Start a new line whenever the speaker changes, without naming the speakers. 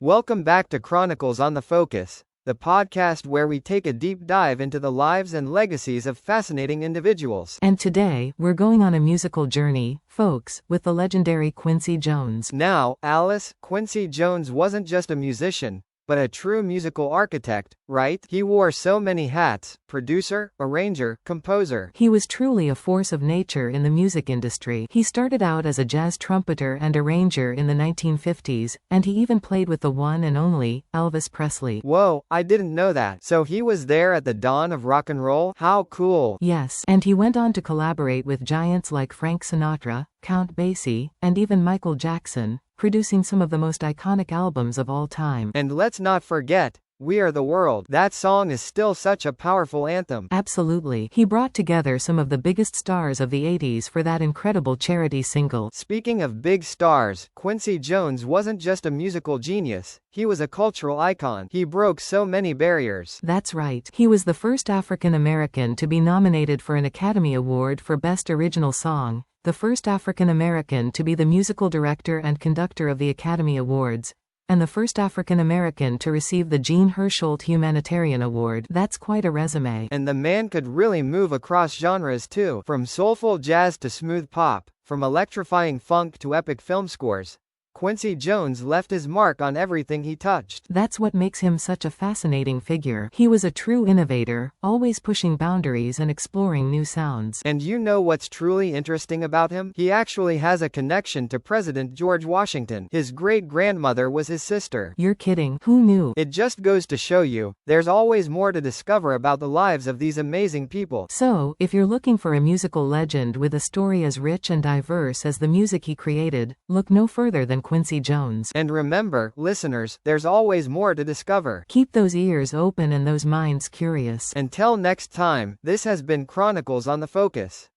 Welcome back to Chronicles on the Focus, the podcast where we take a deep dive into the lives and legacies of fascinating individuals.
And today, we're going on a musical journey, folks, with the legendary Quincy Jones.
Now, Alice, Quincy Jones wasn't just a musician, but a true musical architect, right? He wore so many hats: producer, arranger, composer.
He was truly a force of nature in the music industry. He started out as a jazz trumpeter and arranger in the 1950s, and he even played with the one and only Elvis Presley.
Whoa, I didn't know that. So he was there at the dawn of rock and roll? How cool.
Yes, and he went on to collaborate with giants like Frank Sinatra, Count Basie, and even Michael Jackson, producing some of the most iconic albums of all time.
And let's not forget, We Are the World. That song is still such a powerful anthem.
Absolutely. He brought together some of the biggest stars of the 80s for that incredible charity single.
Speaking of big stars, Quincy Jones wasn't just a musical genius, he was a cultural icon. He broke so many barriers.
That's right. He was the first African American to be nominated for an Academy Award for Best Original Song, the first African American to be the musical director and conductor of the Academy Awards, and the first African American to receive the Jean Hersholt Humanitarian Award. That's quite a resume.
And the man could really move across genres too, from soulful jazz to smooth pop, from electrifying funk to epic film scores. Quincy Jones left his mark on everything he touched.
That's what makes him such a fascinating figure. He was a true innovator, always pushing boundaries and exploring new sounds.
And you know what's truly interesting about him? He actually has a connection to President George Washington. His great-grandmother was his sister.
You're kidding. Who knew?
It just goes to show you, there's always more to discover about the lives of these amazing people.
So, if you're looking for a musical legend with a story as rich and diverse as the music he created, look no further than Quincy Jones.
And remember, listeners, there's always more to discover.
Keep those ears open and those minds curious.
Until next time, this has been Chronicles on the Focus.